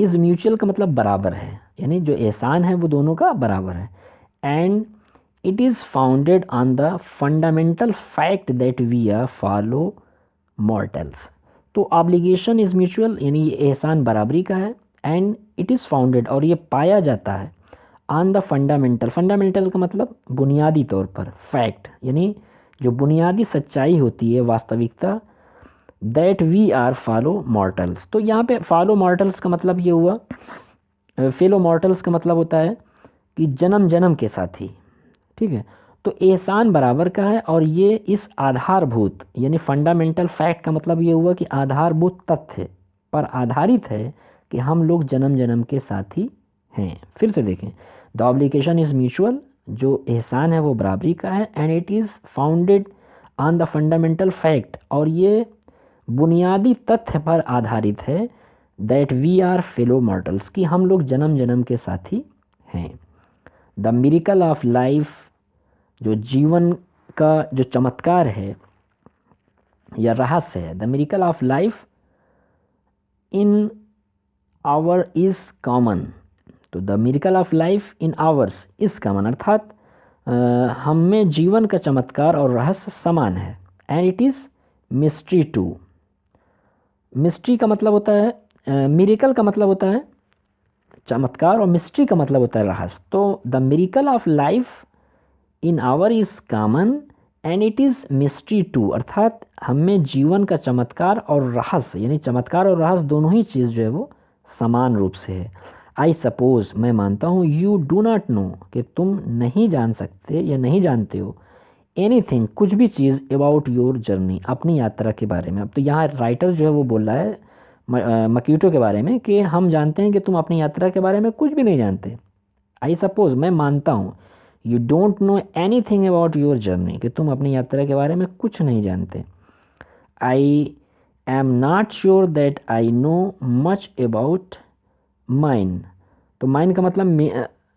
Is mutual का मतलब बराबर है, यानी जो एहसान है वो दोनों का बराबर है। And it is founded on the fundamental fact that we are fellow mortals. तो ऑब्लिगेशन इज़ म्यूचुअल, यानी ये एहसान बराबरी का है। एंड इट इज़ फाउंडेड, और ये पाया जाता है, ऑन द फंडामेंटल, फंडामेंटल का मतलब बुनियादी तौर पर, फैक्ट यानी जो बुनियादी सच्चाई होती है, वास्तविकता, that we are fellow mortals. तो यहाँ पे फॉलो मॉर्टल्स का मतलब ये हुआ, फेलो मॉर्टल्स का मतलब होता है कि जन्म जन्म के साथी, ठीक है। तो एहसान बराबर का है, और ये इस आधारभूत यानी फंडामेंटल फैक्ट का मतलब ये हुआ कि आधारभूत तथ्य पर आधारित है कि हम लोग जन्म जन्म के साथी हैं। फिर से देखें, द ऑब्लिगेशन इज़ म्यूचुअल, जो एहसान है वो बराबरी का है। And it is founded on the fundamental fact, और ये बुनियादी तथ्य पर आधारित है, that we are fellow mortals, कि हम लोग जन्म जन्म के साथी हैं। द मिरेकल ऑफ लाइफ, जो जीवन का जो चमत्कार है या रहस्य है, the miracle of life in our is common. तो the miracle of life in ours is common, अर्थात हम में जीवन का चमत्कार और रहस्य समान है। And it is mystery too, mystery का मतलब होता है, मिरेकल का मतलब होता है चमत्कार, और मिस्ट्री का मतलब होता है रहस्य। तो the miracle of life in our is common and it is mystery too, अर्थात हमें जीवन का चमत्कार और रहस्य, यानी चमत्कार और रहस्य दोनों ही चीज़ जो है वो समान रूप से है। आई सपोज़, मैं मानता हूँ, यू डू नॉट नो, कि तुम नहीं जान सकते या नहीं जानते हो, एनीथिंग, कुछ भी चीज़, अबाउट योर जर्नी, अपनी यात्रा के बारे में। अब तो यहाँ राइटर जो है वो बोल रहा है मकीटो के बारे में कि हम जानते हैं कि तुम अपनी यात्रा के बारे में कुछ भी नहीं जानते। आई सपोज़, मैं मानता हूँ, you don't know anything about your journey, कि तुम अपनी यात्रा के बारे में कुछ नहीं जानते। I am not sure that I know much about mine. तो माइन का मतलब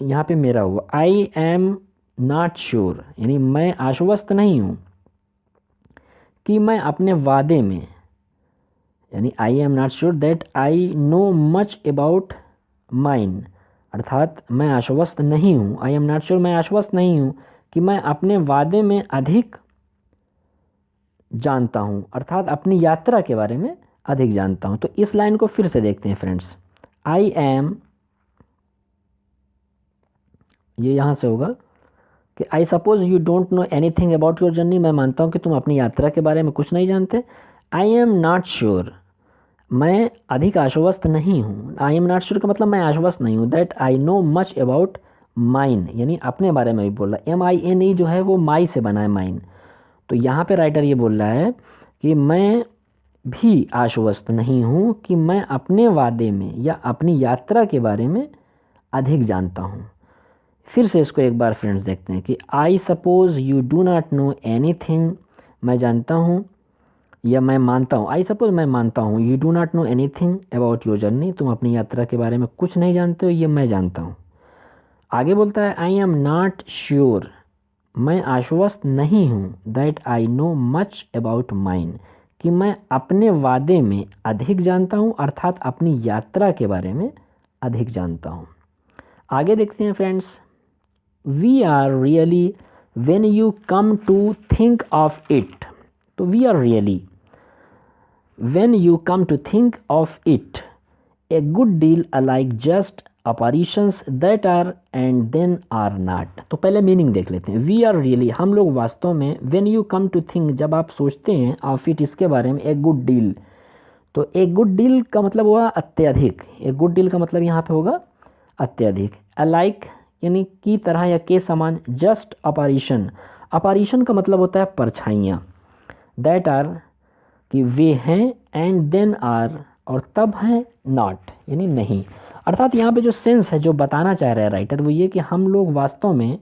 यहाँ पे मेरा हुआ। आई एम नॉट श्योर, यानी मैं आश्वस्त नहीं हूँ कि मैं अपने वादे में, यानी I am not sure that I know much about mine, अर्थात मैं आश्वस्त नहीं हूँ, आई एम नॉट श्योर, मैं आश्वस्त नहीं हूँ कि मैं अपने वादे में अधिक जानता हूँ, अर्थात अपनी यात्रा के बारे में अधिक जानता हूँ। तो इस लाइन को फिर से देखते हैं फ्रेंड्स। आई एम, ये यहाँ से होगा कि I suppose you don't know anything about your journey, मैं मानता हूँ कि तुम अपनी यात्रा के बारे में कुछ नहीं जानते। आई एम नॉट श्योर, मैं अधिक आश्वस्त नहीं हूँ, आई एम नॉट श्योर का मतलब मैं आश्वस्त नहीं हूँ, that I know much about mine, यानी अपने बारे में भी बोल रहा है। MINE जो है वो माई से बना है, माइन। तो यहाँ पे राइटर ये बोल रहा है कि मैं भी आश्वस्त नहीं हूँ कि मैं अपने वादे में या अपनी यात्रा के बारे में अधिक जानता हूँ। फिर से इसको एक बार फ्रेंड्स देखते हैं कि I suppose you do not know anything, मैं जानता हूँ या मैं मानता हूँ, आई सपोज़ मैं मानता हूँ, you do not know anything about your journey, तुम अपनी यात्रा के बारे में कुछ नहीं जानते हो, ये मैं जानता हूँ। आगे बोलता है आई एम नॉट श्योर, मैं आश्वस्त नहीं हूँ, that I know much about mine, कि मैं अपने वादे में अधिक जानता हूँ, अर्थात अपनी यात्रा के बारे में अधिक जानता हूँ। आगे देखते हैं friends. We are really when you come to think of it. तो we are really when you come to think of it a good deal alike just operations that are and then are not. तो पहले meaning देख लेते हैं। We are really, हम लोग वास्तव में, when you come to think, जब आप सोचते हैं, ऑफ इट, इसके बारे में, ए गुड डील। तो ए गुड डील का मतलब हुआ अत्यधिक, ए गुड डील का मतलब यहाँ पे होगा अत्यधिक। अलाइक यानी की तरह या के समान। जस्ट ऑपरेशन, ऑपरेशन का मतलब होता है परछाइयाँ। दैट आर कि वे हैं, एंड देन आर और तब हैं नॉट यानी नहीं। अर्थात यहाँ पे जो सेंस है, जो बताना चाह रहा है राइटर, वो ये कि हम लोग वास्तव में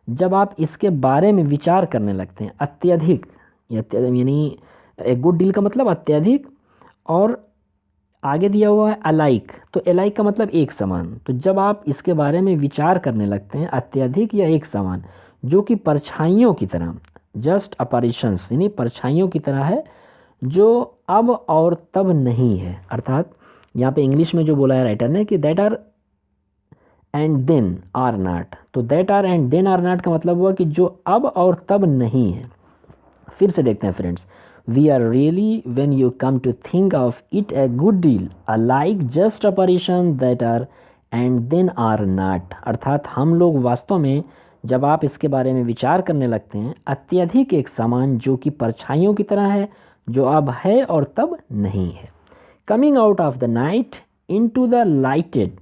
जब आप इसके बारे में विचार करने लगते हैं, अत्यधिक यानी ए गुड डील का मतलब अत्यधिक, और आगे दिया हुआ है अलाइक, तो अलाइक का मतलब एक समान। तो जब आप इसके बारे में विचार करने लगते हैं, अत्यधिक या एक समान, जो कि परछाइयों की तरह, जस्ट अपैरेशंस यानी परछाइयों की तरह है, जो अब और तब नहीं है। अर्थात यहाँ पे इंग्लिश में जो बोला है राइटर ने कि that are and then are not, तो that are and then are not का मतलब हुआ कि जो अब और तब नहीं है। फिर से देखते हैं friends, we are really when you come to think of it a good deal like just operation that are and then are not, अर्थात हम लोग वास्तव में जब आप इसके बारे में विचार करने लगते हैं अत्यधिक एक समान जो कि परछाइयों की तरह है, जो अब है और तब नहीं है। Coming out of the night into the lighted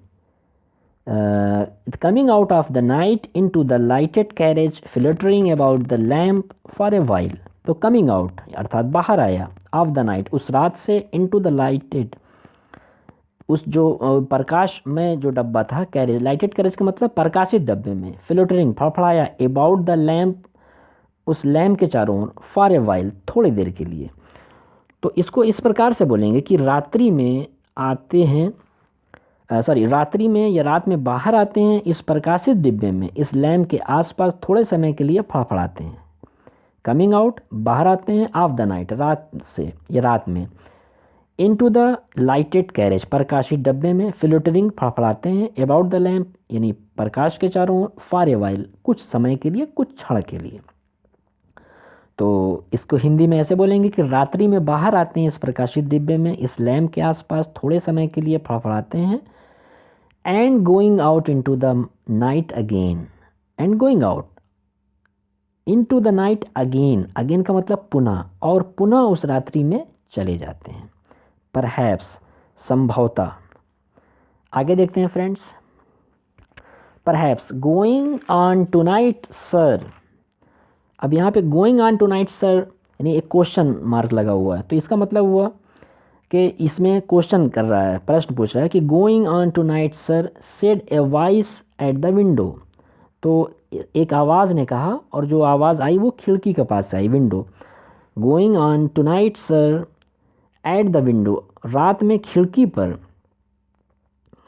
coming out of the night into the lighted carriage fluttering about the lamp for a while, तो कमिंग आउट अर्थात बाहर आया, ऑफ द नाइट उस रात से, इनटू द लाइटेड उस जो प्रकाश में जो डब्बा था, कैरेज लाइटेड कैरेज का मतलब प्रकाशित डब्बे में, फ्लटरिंग फड़फड़ाया, अबाउट द लैम्प उस लैम्प के चारों ओर, फॉर ए वाइल थोड़ी देर के लिए। तो इसको इस प्रकार से बोलेंगे कि रात्रि में आते हैं, रात्रि में या रात में बाहर आते हैं इस प्रकाशित डिब्बे में, इस लैम्प के आसपास थोड़े समय के लिए फड़फड़ाते हैं। कमिंग आउट बाहर आते हैं, ऑफ द नाइट रात से या रात में, इनटू द लाइटेड कैरेज प्रकाशित डब्बे में, फ्लटरिंग फड़फड़ाते हैं, अबाउट द लैम्प यानी प्रकाश के चारों ओर, फॉर ए वाइल कुछ समय के लिए, कुछ क्षण के लिए। तो इसको हिंदी में ऐसे बोलेंगे कि रात्रि में बाहर आते हैं इस प्रकाशित डिब्बे में, इस लैम्प के आसपास थोड़े समय के लिए फड़फड़ाते हैं, and going out into the night again, and going out into the night again, again का मतलब पुनः, और पुनः उस रात्रि में चले जाते हैं। परहैप्स संभवतः। आगे देखते हैं friends, perhaps going on tonight sir. अब यहाँ पे going on tonight sir यानी एक क्वेश्चन मार्क लगा हुआ है, तो इसका मतलब हुआ कि इसमें क्वेश्चन कर रहा है, प्रश्न पूछ रहा है कि going on tonight sir said a voice at the window, तो एक आवाज़ ने कहा और जो आवाज़ आई वो खिड़की के पास से आई, window. Going on tonight sir at the window, रात में खिड़की पर,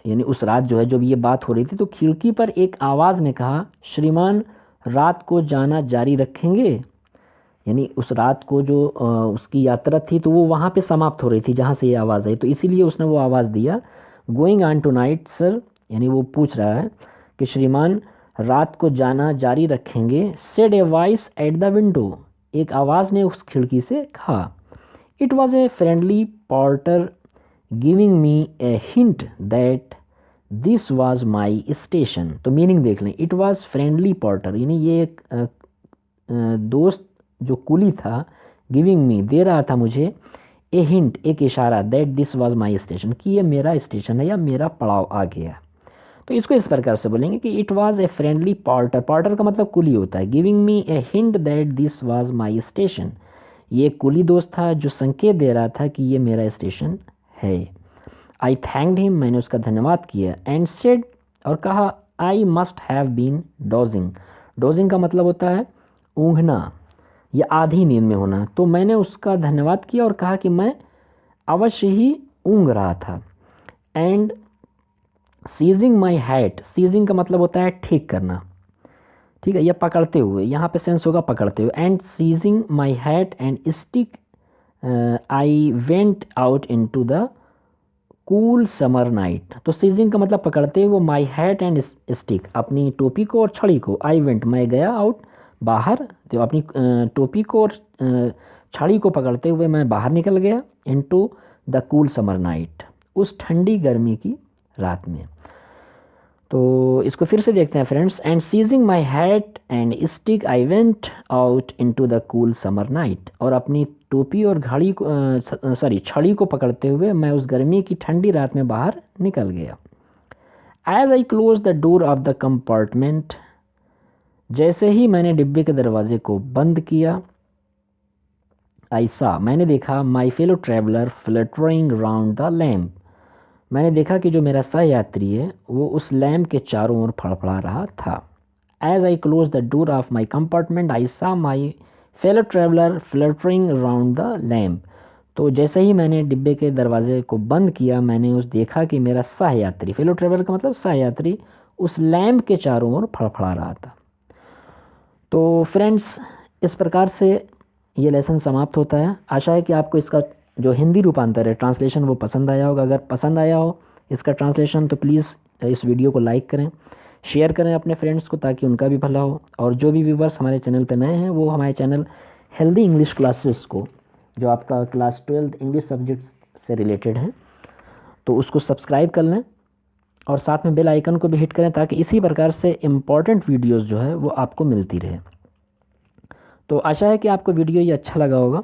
यानी उस रात जो है जब ये बात हो रही थी तो खिड़की पर एक आवाज़ ने कहा, श्रीमान रात को जाना जारी रखेंगे, यानी उस रात को जो उसकी यात्रा थी तो वो वहाँ पे समाप्त हो रही थी जहाँ से ये आवाज़ आई, तो इसीलिए उसने वो आवाज़ दिया going on tonight sir, यानी वो पूछ रहा है कि श्रीमान रात को जाना जारी रखेंगे। Said a voice at the window, एक आवाज़ ने उस खिड़की से कहा। It was a friendly porter giving me a hint that this was my station, तो मीनिंग देख लें, इट वॉज फ्रेंडली पोर्टर यानी ये एक दोस्त जो कुली था, गिविंग मी दे रहा था मुझे, ए हिंट एक इशारा, that this was my station कि ये मेरा स्टेशन है या मेरा पड़ाव आ गया। तो इसको इस प्रकार से बोलेंगे कि it was a friendly porter, porter का मतलब कुली होता है, giving me a hint that this was my station, ये कुली दोस्त था जो संकेत दे रहा था कि ये मेरा स्टेशन है। आई थैंक्ड हिम, मैंने उसका धन्यवाद किया, एंड सेड और कहा, I must have been dozing, dozing का मतलब होता है ऊँघना या आधी नींद में होना, तो मैंने उसका धन्यवाद किया और कहा कि मैं अवश्य ही ऊँघ रहा था। And seizing my hat, seizing का मतलब होता है ठीक करना, ठीक है, या पकड़ते हुए, यहाँ पे सेंस होगा पकड़ते हुए। And seizing my hat and stick I went out into the cool summer night, तो सीजिंग का मतलब पकड़ते हुए, माई हैट एंड स्टिक अपनी टोपी को और छड़ी को, आई वेंट मैं गया, आउट बाहर, तो अपनी टोपी को और छड़ी को पकड़ते हुए मैं बाहर निकल गया, into the cool summer night उस ठंडी गर्मी की रात में। तो इसको फिर से देखते हैं friends, and seizing my hat and stick I went out into the cool summer night, और अपनी टोपी और घड़ी को छड़ी को पकड़ते हुए मैं उस गर्मी की ठंडी रात में बाहर निकल गया। As I close the door of the compartment, जैसे ही मैंने डिब्बे के दरवाजे को बंद किया, आई सा मैंने देखा, माई fellow traveller fluttering round the lamp, मैंने देखा कि जो मेरा सहयात्री है वो उस लैम्प के चारों ओर फड़फड़ा रहा था। As I close the door of my compartment I saw my fellow traveller fluttering round the lamp, तो जैसे ही मैंने डिब्बे के दरवाजे को बंद किया मैंने उस देखा कि मेरा सहयात्री, फेलो ट्रैवलर का मतलब सहयात्री, उस लैम्प के चारों ओर फड़फड़ा रहा था। तो फ्रेंड्स इस प्रकार से ये लेसन समाप्त होता है। आशा है कि आपको इसका जो हिंदी रूपांतर है, ट्रांसलेशन, वो पसंद आया होगा। अगर पसंद आया हो इसका ट्रांसलेशन तो प्लीज़ इस वीडियो को लाइक करें, शेयर करें अपने फ्रेंड्स को, ताकि उनका भी भला हो। और जो भी व्यूवर्स हमारे चैनल पे नए हैं वो हमारे चैनल हेल्दी इंग्लिश क्लासेस को, जो आपका क्लास 12 इंग्लिश सब्जेक्ट से रिलेटेड है, तो उसको सब्सक्राइब कर लें और साथ में बेल आइकन को भी हिट करें, ताकि इसी प्रकार से इम्पॉर्टेंट वीडियोस जो है वो आपको मिलती रहे। तो आशा है कि आपको वीडियो ये अच्छा लगा होगा।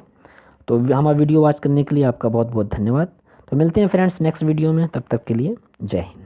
तो हमारा वीडियो वॉच करने के लिए आपका बहुत बहुत धन्यवाद। तो मिलते हैं फ्रेंड्स नेक्स्ट वीडियो में, तब तक के लिए जय हिंद।